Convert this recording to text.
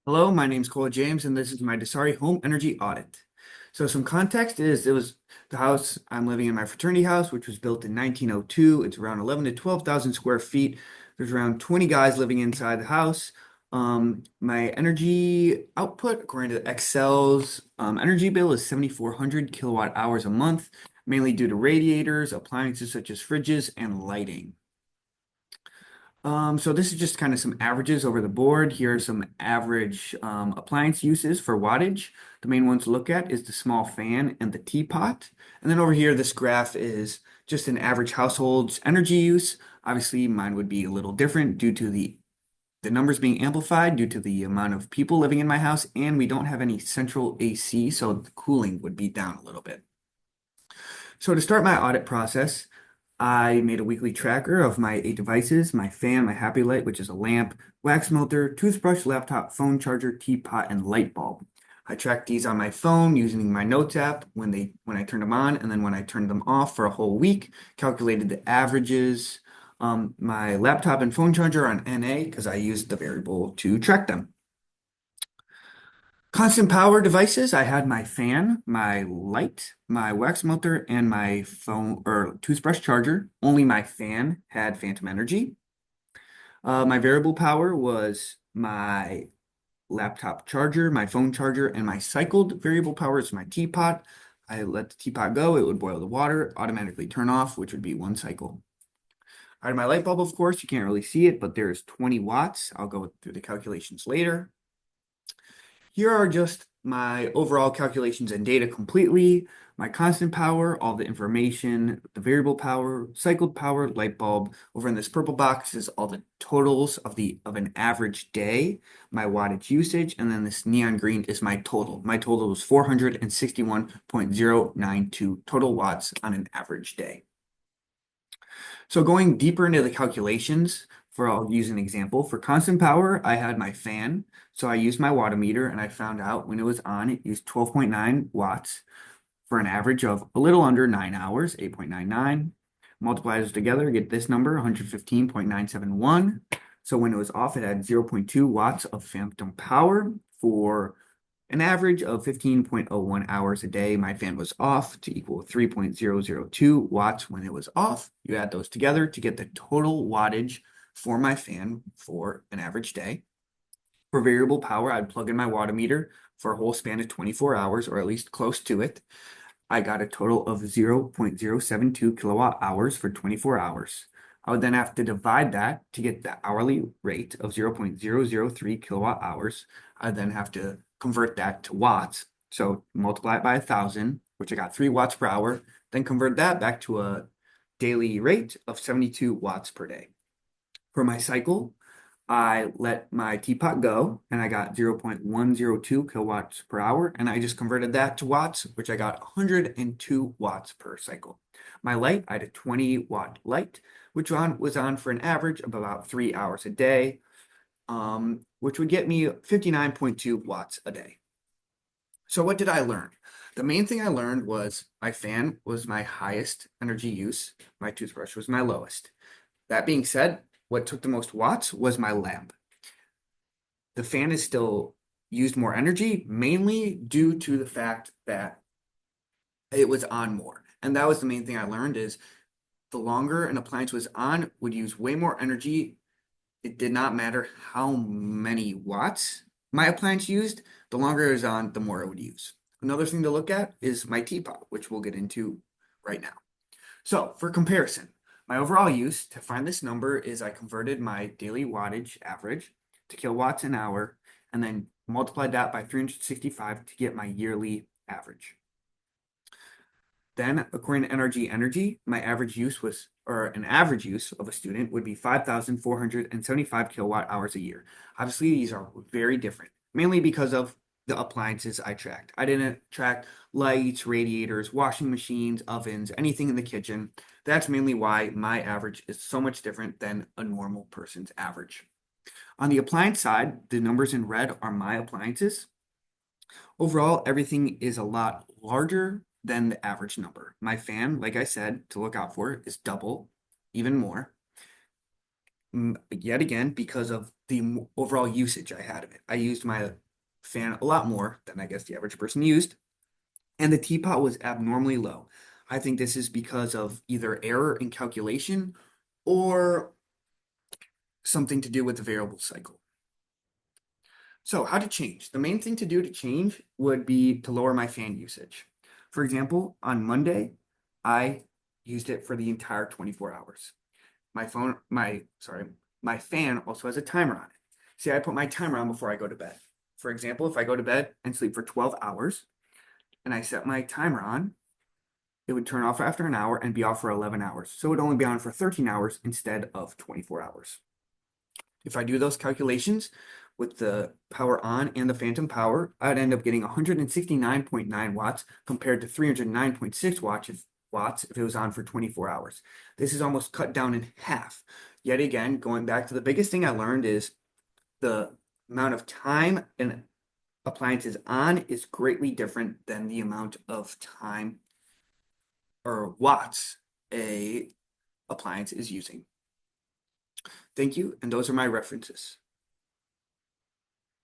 Hello, my name's Cole James, and this is my DSARI home energy audit. So some context is it was the house I'm living in, my fraternity house, which was built in 1902. It's around 11 to 12,000 square feet. There's around 20 guys living inside the house. My energy output, according to Excel's energy bill, is 7,400 kilowatt hours a month, mainly due to radiators, appliances such as fridges, and lighting. So this is just kind of some averages over the board. Here are some average appliance uses for wattage. The main ones to look at is the small fan and the teapot. And then over here, this graph is just an average household's energy use. Obviously, mine would be a little different due to the numbers being amplified due to the amount of people living in my house, and we don't have any central AC, so the cooling would be down a little bit. So to start my audit process, I made a weekly tracker of my 8 devices, my fan, my happy light, which is a lamp, wax melter, toothbrush, laptop, phone charger, teapot, and light bulb. I tracked these on my phone using my notes app when I turned them on, and then when I turned them off for a whole week, calculated the averages. My laptop and phone charger are on NA because I used the variable to track them. Constant power devices, I had my fan, my light, my wax melter, and my phone or toothbrush charger. Only my fan had phantom energy. My variable power was my laptop charger, my phone charger, and my cycled variable power is my teapot. I let the teapot go, it would boil the water, automatically turn off, which would be 1 cycle. I had my light bulb, of course, you can't really see it, but there's 20 watts. I'll go through the calculations later. Here are just my overall calculations and data completely, my constant power, all the information, the variable power, cycled power, light bulb. Over in this purple box is all the totals of an average day, my wattage usage, and then this neon green is my total. My total was 461.092 total watts on an average day. So going deeper into the calculations, I'll use an example. For constant power, I had my fan. So I used my wattometer and I found out when it was on, it used 12.9 watts for an average of a little under 9 hours, 8.99. Multiply those together, get this number, 115.971. So when it was off, it had 0.2 watts of phantom power for an average of 15.01 hours a day. My fan was off to equal 3.002 watts when it was off. You add those together to get the total wattage for my fan for an average day. For variable power, I'd plug in my wattometer for a whole span of 24 hours, or at least close to it. I got a total of 0.072 kilowatt hours for 24 hours. I would then have to divide that to get the hourly rate of 0.003 kilowatt hours. I'd then have to convert that to watts. So multiply it by 1,000, which I got 3 watts per hour, then convert that back to a daily rate of 72 watts per day. For my cycle, I let my teapot go and I got 0.102 kilowatts per hour, and I just converted that to watts, which I got 102 watts per cycle. My light, I had a 20-watt light, which was on for an average of about 3 hours a day, which would get me 59.2 watts a day. So what did I learn? The main thing I learned was my fan was my highest energy use, my toothbrush was my lowest. That being said, what took the most watts was my lamp. The fan is still used more energy, mainly due to the fact that it was on more. And that was the main thing I learned is the longer an appliance was on, would use way more energy. It did not matter how many watts my appliance used, the longer it was on, the more it would use. Another thing to look at is my teapot, which we'll get into right now. So for comparison, my overall use to find this number is I converted my daily wattage average to kilowatts an hour and then multiplied that by 365 to get my yearly average. Then, according to NRG Energy, my average use was, or an average use of a student would be 5,475 kilowatt hours a year. Obviously, these are very different, mainly because of the appliances I tracked. I didn't track lights, radiators, washing machines, ovens, anything in the kitchen. That's mainly why my average is so much different than a normal person's average. On the appliance side, the numbers in red are my appliances. Overall, everything is a lot larger than the average number. My fan, like I said, to look out for is double, even more. yet again, because of the overall usage I had of it. I used my fan a lot more than I guess the average person used, and the teapot was abnormally low. I think this is because of either error in calculation or something to do with the variable cycle. So how to change? The main thing to do to change would be to lower my fan usage. For example, on Monday, I used it for the entire 24 hours. My fan also has a timer on it. See, I put my timer on before I go to bed. For example, if I go to bed and sleep for 12 hours and I set my timer on, it would turn off after an hour and be off for 11 hours. So it would only be on for 13 hours instead of 24 hours. If I do those calculations with the power on and the phantom power, I'd end up getting 169.9 watts compared to 309.6 watts if it was on for 24 hours. This is almost cut down in half. Yet again, going back to the biggest thing I learned is the amount of time an appliance is on is greatly different than the amount of time or watts a appliance is using. Thank you, and those are my references.